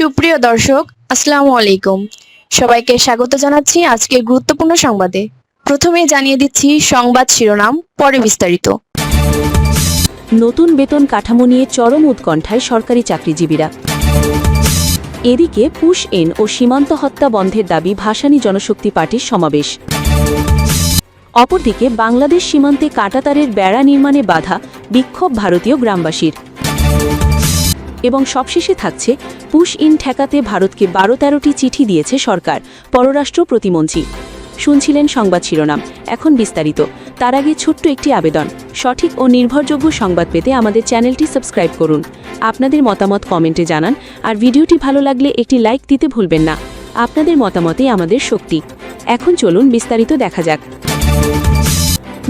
সুপ্রিয় দর্শক, আসসালামু আলাইকুম। সবাইকে স্বাগত জানাচ্ছি আজকের গুরুত্বপূর্ণ সংবাদে। প্রথমে জানিয়ে দিচ্ছি সংবাদ শিরোনাম, পরে বিস্তারিত। নতুন বেতন কাঠামো নিয়ে চরম উৎকণ্ঠায় সরকারি চাকরিজীবীরা। এদিকে পুশ ইন ও সীমান্ত হত্যা বন্ধের দাবি ভাসানী জনশক্তি পার্টির সমাবেশ। অপরদিকে বাংলাদেশ সীমান্তে কাঁটাতারের বেড়া নির্মাণে বাধা, বিক্ষোভ ভারতীয় গ্রামবাসীর। এবং সবশেষে থাকছে পুশ ইন ঠেকাতে ভারতকে 12-13টি চিঠি দিয়েছে সরকার, পররাষ্ট্র প্রতিমন্ত্রী। শুনছিলেন সংবাদ শিরোনাম, এখন বিস্তারিত। তার আগে ছোট্ট একটি আবেদন, সঠিক ও নির্ভরযোগ্য সংবাদ পেতে আমাদের চ্যানেলটি সাবস্ক্রাইব করুন। আপনাদের মতামত কমেন্টে জানান, আর ভিডিওটি ভালো লাগলে একটি লাইক দিতে ভুলবেন না। আপনাদের মতামতই আমাদের শক্তি। এখন চলুন বিস্তারিত দেখা যাক।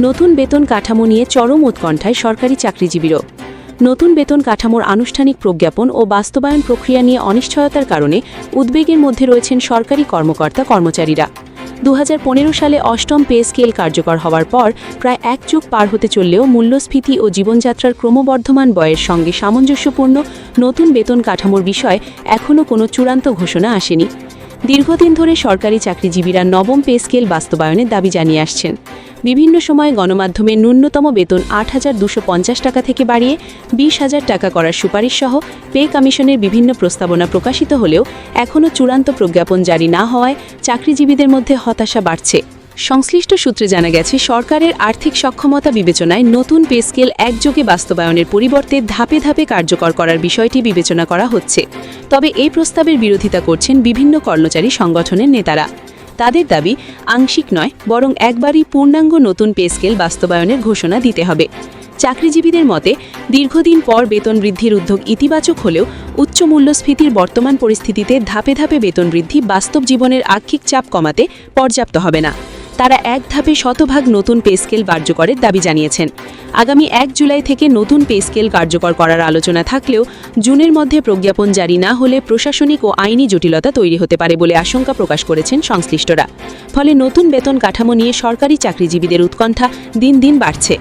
নতুন বেতন কাঠামো নিয়ে চরম উৎকণ্ঠায় সরকারি চাকরিজীবীরা। নতুন বেতন কাঠামোর আনুষ্ঠানিক প্রজ্ঞাপন ও বাস্তবায়ন প্রক্রিয়া নিয়ে অনিশ্চয়তার কারণে উদ্বেগের মধ্যে রয়েছেন সরকারি কর্মকর্তা-কর্মচারীরা। 2015 সালে অষ্টম পে স্কেল কার্যকর হওয়ার পর প্রায় এক যুগ পার হতে চললেও মূল্যস্ফীতি ও জীবনযাত্রার ক্রমবর্ধমান ব্যয়ের সঙ্গে সামঞ্জস্যপূর্ণ নতুন বেতন কাঠামোর বিষয়ে এখনও কোনো চূড়ান্ত ঘোষণা আসেনি। দীর্ঘদিন ধরে সরকারি চাকরিজীবীরা নবম পে স্কেল বাস্তবায়নের দাবি জানিয়ে আসছেন। বিভিন্ন সময়ে গণমাধ্যমে ন্যূনতম বেতন 8,250 টাকা থেকে বাড়িয়ে 20,000 টাকা করার সুপারিশ সহ পে কমিশনের বিভিন্ন প্রস্তাবনা প্রকাশিত হলেও এখনও চূড়ান্ত প্রজ্ঞাপন জারি না হওয়ায় চাকরিজীবীদের মধ্যে হতাশা বাড়ছে। সংশ্লিষ্ট সূত্রে জানা গেছে, সরকারের আর্থিক সক্ষমতা বিবেচনায় নতুন পে স্কেল একযোগে বাস্তবায়নের পরিবর্তে ধাপে ধাপে কার্যকর করার বিষয়টি বিবেচনা করা হচ্ছে। তবে এই প্রস্তাবের বিরোধিতা করছেন বিভিন্ন কর্মচারী সংগঠনের নেতারা। তাদের দাবি, আংশিক নয় বরং একবারই পূর্ণাঙ্গ নতুন পে স্কেল বাস্তবায়নের ঘোষণা দিতে হবে। চাকরিজীবীদের মতে, দীর্ঘদিন পর বেতন বৃদ্ধির উদ্যোগ ইতিবাচক হলেও উচ্চ মূল্যস্ফীতির বর্তমান পরিস্থিতিতে ধাপে ধাপে বেতন বৃদ্ধি বাস্তব জীবনের আর্থিক চাপ কমাতে পর্যাপ্ত হবে না। তারা এক ধাপে শতভাগ নতুন পে স্কেল কার্যকরের দাবি জানিয়েছেন। আগামী 1 জুলাই থেকে নতুন পে স্কেল কার্যকর করার আলোচনা থাকলেও জুনের মধ্যে প্রজ্ঞাপন জারি না হলে প্রশাসনিক ও আইনি জটিলতা তৈরি হতে পারে বলে আশঙ্কা প্রকাশ করেছেন সংশ্লিষ্টরা। ফলে নতুন বেতন কাঠামো নিয়ে সরকারি চাকরিজীবীদের উৎকণ্ঠা দিন দিন বাড়ছে।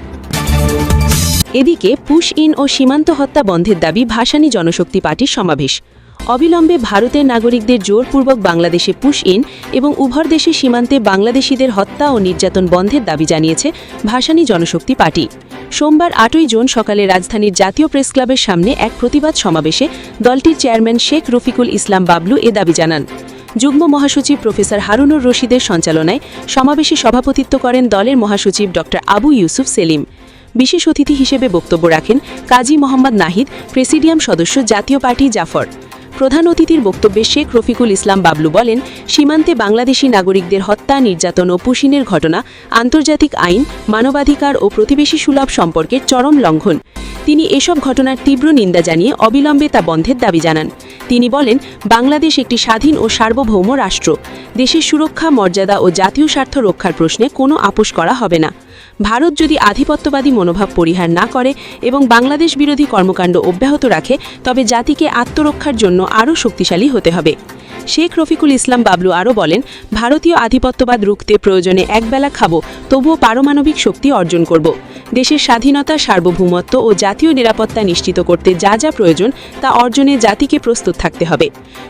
এদিকে পুশ ইন ও সীমান্ত হত্যা বন্ধের দাবি ভাসানী জনশক্তি পার্টির সমাবেশ। অবিলম্বে ভারতের নাগরিকদের জোরপূর্বক বাংলাদেশে পুশ ইন এবং উভয় দেশের সীমান্তে বাংলাদেশিদের হত্যা ও নির্যাতন বন্ধের দাবি জানিয়েছে ভাসানী জনশক্তি পার্টি। সোমবার 8ই জুন সকালে রাজধানীর জাতীয় প্রেস ক্লাবের সামনে এক প্রতিবাদ সমাবেশে দলটির চেয়ারম্যান শেখ রফিকুল ইসলাম বাবলু এ দাবি জানান। যুগ্ম মহাসচিব প্রফেসর হারুনুর রশিদের সঞ্চালনায় সমাবেশে সভাপতিত্ব করেন দলের মহাসচিব ড. আবু ইউসুফ সেলিম। বিশেষ অতিথি হিসেবে বক্তব্য রাখেন কাজী মোহাম্মদ নাহিদ, প্রেসিডিয়াম সদস্য জাতীয় পার্টি জাফর। প্রধান অতিথির বক্তব্যে শেখ রফিকুল ইসলাম বাবলু বলেন, সীমান্তে বাংলাদেশি নাগরিকদের হত্যা, নির্যাতন ও পুশিনের ঘটনা আন্তর্জাতিক আইন, মানবাধিকার ও প্রতিবেশী সুলভ সম্পর্কের চরম লঙ্ঘন। তিনি এসব ঘটনার তীব্র নিন্দা জানিয়ে অবিলম্বে তা বন্ধের দাবি জানান। তিনি বলেন, বাংলাদেশ একটি স্বাধীন ও সার্বভৌম রাষ্ট্র। দেশের সুরক্ষা, মর্যাদা ও জাতীয় স্বার্থ রক্ষার প্রশ্নে কোনো আপোষ করা হবে না। ভারত যদি আধিপত্যবাদী মনোভাব পরিহার না করে এবং বাংলাদেশ বিরোধী কর্মকাণ্ড অব্যাহত রাখে, তবে জাতিকে আত্মরক্ষার জন্য আরও শক্তিশালী হতে হবে। শেখ রফিকুল ইসলাম বাবলু আরও বলেন, ভারতীয় আধিপত্যবাদ রুখতে প্রয়োজনে একবেলা খাবো, তবুও পারমাণবিক শক্তি অর্জন করব। দেশের স্বাধীনতা, সার্বভৌমত্ব ও জাতীয় নিরাপত্তা নিশ্চিত করতে যা যা প্রয়োজন তা অর্জনে জাতিকে প্রস্তুত থাকতে হবে।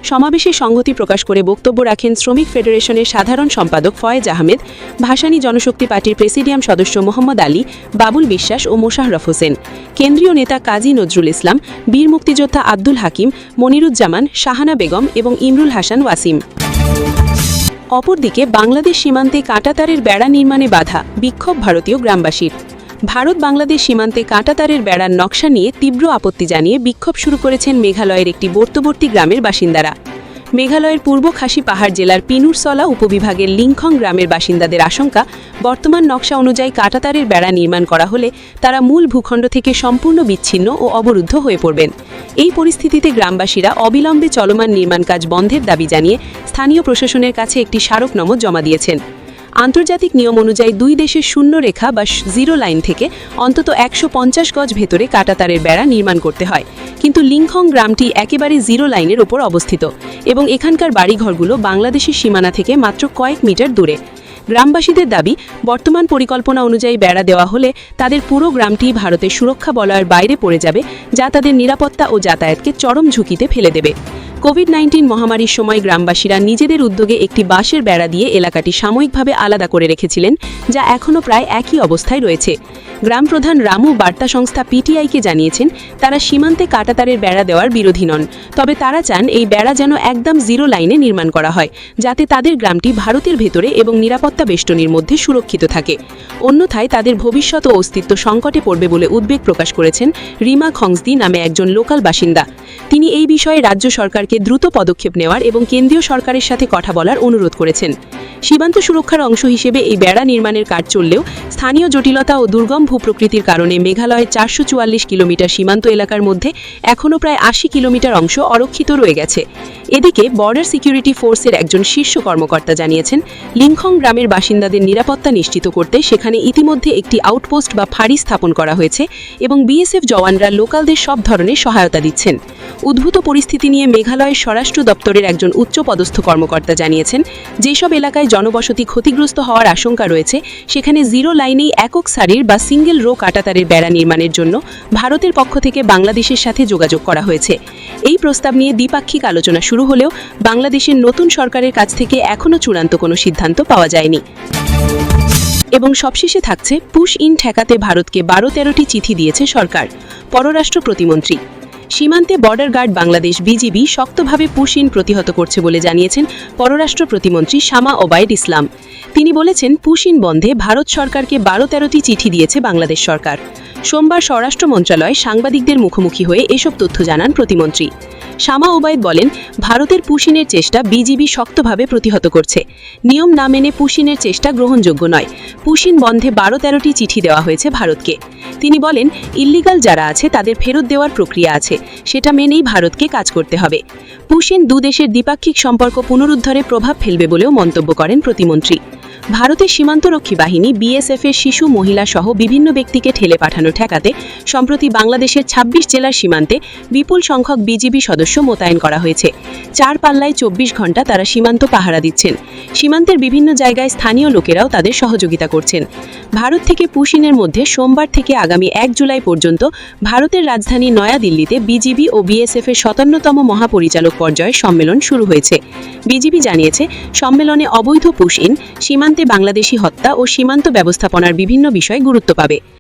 সমাবেশে সংহতি প্রকাশ করে বক্তব্য রাখেন শ্রমিক ফেডারেশনের সাধারণ সম্পাদক ফয়েজ আহমেদ, ভাসানী জনশক্তি পার্টির প্রেসিডিয়াম সদস্য মোহাম্মদ আলী, বাবুল বিশ্বাস ও মোশাররফ হোসেন, কেন্দ্রীয় নেতা কাজী নজরুল ইসলাম, বীর মুক্তিযোদ্ধা আব্দুল হাকিম, মনিরুজ্জামান, শাহানা বেগম এবং ইমরুল হাসান ওয়াসিম। অপরদিকে বাংলাদেশ সীমান্তে কাঁটাতারের বেড়া নির্মাণে বাধা, বিক্ষোভ ভারতীয় গ্রামবাসীর। ভারত বাংলাদেশ সীমান্তে কাঁটাতারের বেড়ার নকশা নিয়ে তীব্র আপত্তি জানিয়ে বিক্ষোভ শুরু করেছেন মেঘালয়ের একটি বর্তবর্তী গ্রামের বাসিন্দারা। মেঘালয়ের পূর্ব খাসি পাহাড় জেলার পিনুরসলা উপবিভাগের লিংখং গ্রামের বাসিন্দাদের আশঙ্কা, বর্তমান নকশা অনুযায়ী কাঁটাতারের বেড়া নির্মাণ করা হলে তারা মূল ভূখণ্ড থেকে সম্পূর্ণ বিচ্ছিন্ন ও অবরুদ্ধ হয়ে পড়বেন। এই পরিস্থিতিতে গ্রামবাসীরা অবিলম্বে চলমান নির্মাণ কাজ বন্ধের দাবি জানিয়ে স্থানীয় প্রশাসনের কাছে একটি স্মারকনমো জমা দিয়েছেন। আন্তর্জাতিক নিয়ম অনুযায়ী দুই দেশের শূন্য রেখা বা জিরো লাইন থেকে অন্তত 150 গজ ভেতরে কাঁটাতারের বেড়া নির্মাণ করতে হয়। কিন্তু লিংখং গ্রামটি একেবারে জিরো লাইনের ওপর অবস্থিত এবং এখানকার বাড়িঘরগুলো বাংলাদেশের সীমানা থেকে মাত্র কয়েক মিটার দূরে। গ্রামবাসীদের দাবি, বর্তমান পরিকল্পনা অনুযায়ী বেড়া দেওয়া হলে তাদের পুরো গ্রামটি ভারতের সুরক্ষা বলয়ের বাইরে পড়ে যাবে, যা তাদের নিরাপত্তা ও যাতায়াতকে চরম ঝুঁকিতে ফেলে দেবে। কোভিড-19 মহামারীর সময় গ্রামবাসীরা নিজেদের উদ্যোগে একটি বাঁশের বেড়া দিয়ে এলাকাটি সাময়িকভাবে আলাদা করে রেখেছিলেন, যা এখনও প্রায় একই অবস্থায় রয়েছে। গ্রাম প্রধান রামু বার্তা সংস্থা পিটিআইকে জানিয়েছেন, তারা সীমান্তে কাঁটাতারের বেড়া দেওয়ার বিরোধী নন, তবে তারা চান এই বেড়া যেন একদম জিরো লাইনে নির্মাণ করা হয়, যাতে তাদের গ্রামটি ভারতের ভেতরে এবং নিরাপত্তা বেষ্টনীর মধ্যে সুরক্ষিত থাকে। অন্যথায় তাদের ভবিষ্যৎ ও অস্তিত্ব সংকটে পড়বে বলে উদ্বেগ প্রকাশ করেছেন রিমা খংসদি নামে একজন লোকাল বাসিন্দা। তিনি এই বিষয়ে রাজ্য সরকারকে দ্রুত পদক্ষেপ নেওয়ার এবং কেন্দ্রীয় সরকারের সাথে কথা বলার অনুরোধ করেছেন। সীমান্ত সুরক্ষার অংশ হিসেবে এই বেড়া নির্মাণের কাজ চললেও স্থানীয় জটিলতা ও দুর্গম ভূপ্রকৃতির কারণে মেঘালয়ের 444 কিলোমিটার সীমান্ত এলাকার মধ্যে এখনও প্রায় 80 কিলোমিটার অংশ অরক্ষিত রয়ে গেছে। এদিকে বর্ডার সিকিউরিটি ফোর্সের একজন শীর্ষ কর্মকর্তা জানিয়েছেন, লিংখং গ্রামের বাসিন্দাদের নিরাপত্তা নিশ্চিত করতে সেখানে ইতিমধ্যে একটি আউটপোস্ট বা ফাঁড়ি স্থাপন করা হয়েছে এবং বিএসএফ জওয়ানরা লোকালদের সব ধরনের সহায়তা দিচ্ছেন। উদ্ভূত পরিস্থিতি নিয়ে মেঘালয়ের স্বরাষ্ট্র দপ্তরের একজন উচ্চপদস্থ কর্মকর্তা জানিয়েছেন, যেসব এলাকায় জনবসতি ক্ষতিগ্রস্ত হওয়ার আশঙ্কা রয়েছে সেখানে জিরো লাইনেই একক সারির বা সিঙ্গেল রো কাঁটাতারের বেড়া নির্মাণের জন্য ভারতের পক্ষ থেকে বাংলাদেশের সাথে যোগাযোগ করা হয়েছে। এই প্রস্তাব নিয়ে দ্বিপাক্ষিক আলোচনা শুরু হলেও বাংলাদেশের নতুন সরকারের কাছ থেকে এখনও চূড়ান্ত কোনো সিদ্ধান্ত পাওয়া যায়নি। এবং সবশেষে থাকছে, পুশ ইন ঠেকাতে ভারতকে 12-13টি চিঠি দিয়েছে সরকার। পররাষ্ট্র প্রতিমন্ত্রী। সীমান্তে বর্ডার গার্ড বাংলাদেশ বিজিবি শক্তভাবে পুশ ইন প্রতিহত করছে বলে জানিয়েছেন পররাষ্ট্র প্রতিমন্ত্রী শামা ওবায়দ ইসলাম। তিনি বলেছেন, পুশ ইন বন্ধে ভারত সরকারকে 12-13টি চিঠি দিয়েছে বাংলাদেশ সরকার। সোমবার স্বরাষ্ট্র মন্ত্রণালয় সাংবাদিকদের মুখোমুখি হয়ে এসব তথ্য জানান প্রতিমন্ত্রী। শামা ওবায়দ বলেন, ভারতের পুশিনের চেষ্টা বিজিবি শক্তভাবে প্রতিহত করছে। নিয়ম না মেনে পুশিনের চেষ্টা গ্রহণযোগ্য নয়। পুশিন বন্ধে 12-13টি চিঠি দেওয়া হয়েছে ভারতকে। তিনি বলেন, ইল্লিগাল যারা আছে তাদের ফেরত দেওয়ার প্রক্রিয়া আছে, সেটা মেনেই ভারতকে কাজ করতে হবে। পুশিন দুদেশের দ্বিপাক্ষিক সম্পর্ক পুনরুদ্ধারে প্রভাব ফেলবে বলেও মন্তব্য করেন প্রতিমন্ত্রী। ভারতের সীমান্তরক্ষী বাহিনী বিএসএফের শিশু, মহিলা সহ বিভিন্ন ব্যক্তিকে ঠেলে পাঠানো ঠেকাতে সম্প্রতি বাংলাদেশের 26 জেলার সীমান্তে বিপুল সংখ্যক বিজিবি সদস্য মোতায়েন করা হয়েছে। 4 পাল্লায় 24 ঘণ্টা তারা সীমান্ত পাহারা দিচ্ছেন। সীমান্তের বিভিন্ন জায়গায় স্থানীয় লোকেরাও তাদের সহযোগিতা করছেন। ভারত থেকে পুশিনের মধ্যে সোমবার থেকে আগামী 1 জুলাই পর্যন্ত ভারতের রাজধানী নয়াদিল্লিতে বিজিবি ও বিএসএফের 57তম মহাপরিচালক পর্যায়ের সম্মেলন শুরু হয়েছে। বিজিবি জানিয়েছে, সম্মেলনে অবৈধ পুশ ইন, সীমান্তে বাংলাদেশি হত্যা ও সীমান্ত ব্যবস্থাপনার বিভিন্ন বিষয় গুরুত্ব পাবে।